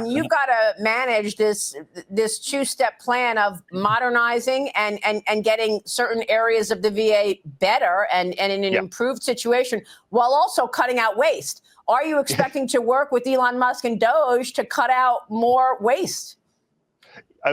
you've got to manage this two-step plan of modernizing and getting certain areas of the VA better and in an improved situation while also cutting out waste. Are you expecting to work with Elon Musk and Doge to cut out more waste?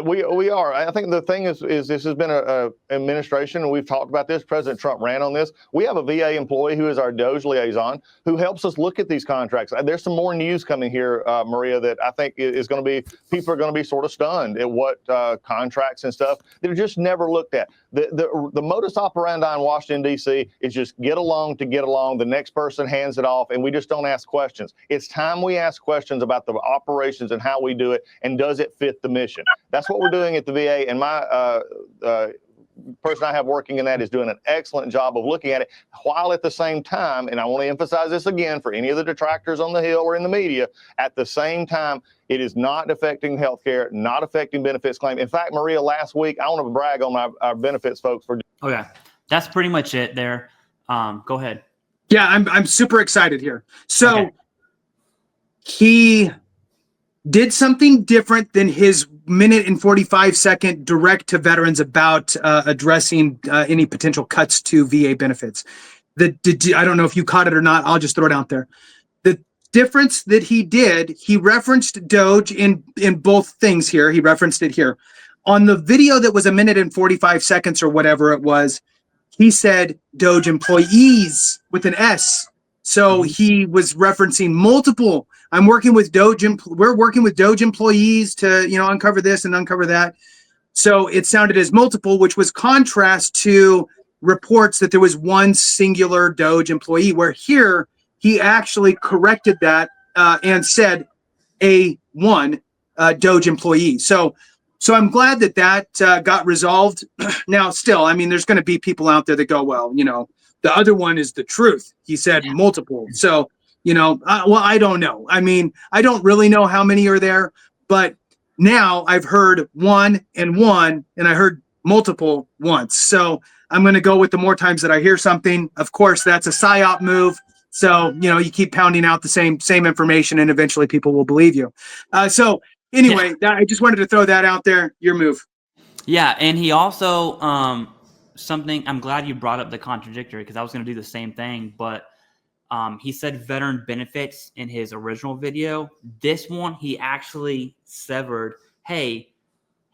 We are. I think the thing is this has been a administration, and we've talked about this. President Trump ran on this. We have a VA employee who is our Doge liaison who helps us look at these contracts. There's some more news coming here, Maria, that I think is going to be, people are going to be sort of stunned at what contracts and stuff that are just never looked at. The modus operandi in Washington, D.C. is just get along to get along. The next person hands it off, and we just don't ask questions. It's time we ask questions about the operations and how we do it, and does it fit the mission? That's what we're doing at the VA, and my person I have working in that is doing an excellent job of looking at it, while at the same time, and I want to emphasize this again for any of the detractors on the Hill or in the media, at the same time, it is not affecting healthcare, not affecting benefits claim. In fact, Maria, last week, I want to brag on our benefits folks for. Okay, that's pretty much it there. Go ahead. Yeah, I'm super excited here. So he did something different than his minute and 45-second direct to veterans about addressing any potential cuts to VA benefits. I don't know if you caught it or not. I'll just throw it out there. The difference that he did, he referenced Doge in both things here. He referenced it here. On the video that was a minute and 45 seconds or whatever it was, he said Doge employees with an S. So he was referencing multiple. I'm working with Doge. We're working with Doge employees to, uncover this and uncover that. So it sounded as multiple, which was contrast to reports that there was one singular Doge employee, where here he actually corrected that and said a one Doge employee. So I'm glad that got resolved. Now, still, there's going to be people out there that go, well, the other one is the truth. He said multiple. So, I don't know. I don't really know how many are there, but now I've heard one, and I heard multiple once. So I'm going to go with the more times that I hear something. Of course, that's a PSYOP move. So, you keep pounding out the same information, and eventually people will believe you. So anyway, I just wanted to throw that out there. Your move. Yeah. And he also, I'm glad you brought up the contradictory, because I was going to do the same thing, but he said veteran benefits in his original video. This one, he actually severed, hey,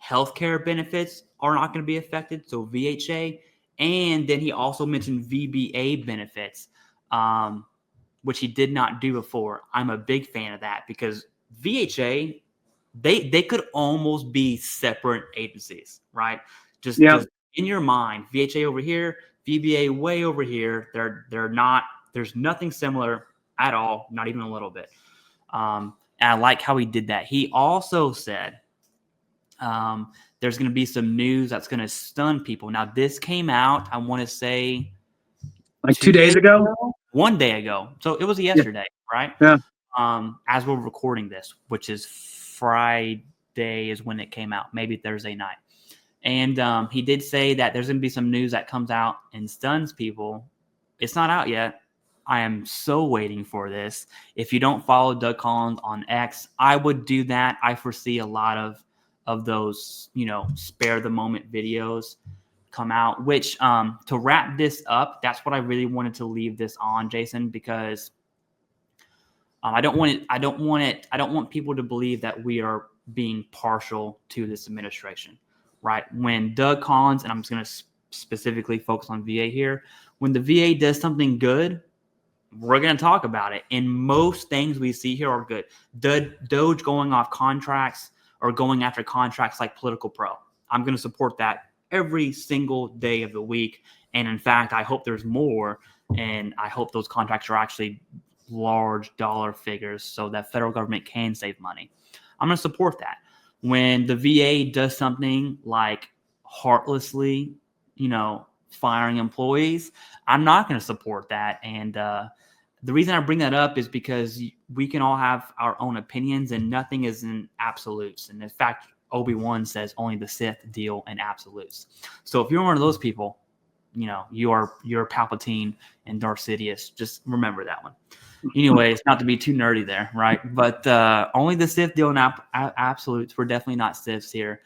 healthcare benefits are not going to be affected, so VHA. And then he also mentioned VBA benefits, which he did not do before. I'm a big fan of that, because VHA, they could almost be separate agencies, right? Just in your mind, VHA over here, VBA way over here. They're not. There's nothing similar at all, not even a little bit. And I like how he did that. He also said there's going to be some news that's going to stun people. Now, this came out, I want to say, like 2 days ago? 1 day ago. So it was yesterday, right? Yeah. As we're recording this, which is Friday is when it came out, maybe Thursday night. And he did say that there's going to be some news that comes out and stuns people. It's not out yet. I am so waiting for this. If you don't follow Doug Collins on X, I would do that. I foresee a lot of those, spare the moment videos come out, which to wrap this up, that's what I really wanted to leave this on, Jason, because I don't want people to believe that we are being partial to this administration, right? When Doug Collins, and I'm just going to specifically focus on VA here, when the VA does something good, we're going to talk about it. And most things we see here are good. Doge going off contracts or going after contracts like Political Pro, I'm going to support that every single day of the week. And in fact, I hope there's more. And I hope those contracts are actually large dollar figures so that federal government can save money. I'm going to support that. When the VA does something like heartlessly, firing employees, I'm not going to support that. And the reason I bring that up is because we can all have our own opinions, and nothing is in absolutes. And in fact, Obi-Wan says only the Sith deal in absolutes. So if you're one of those people, you're Palpatine and Darth Sidious. Just remember that one. Anyways, not to be too nerdy there, right? But only the Sith deal in absolutes. We're definitely not Siths here.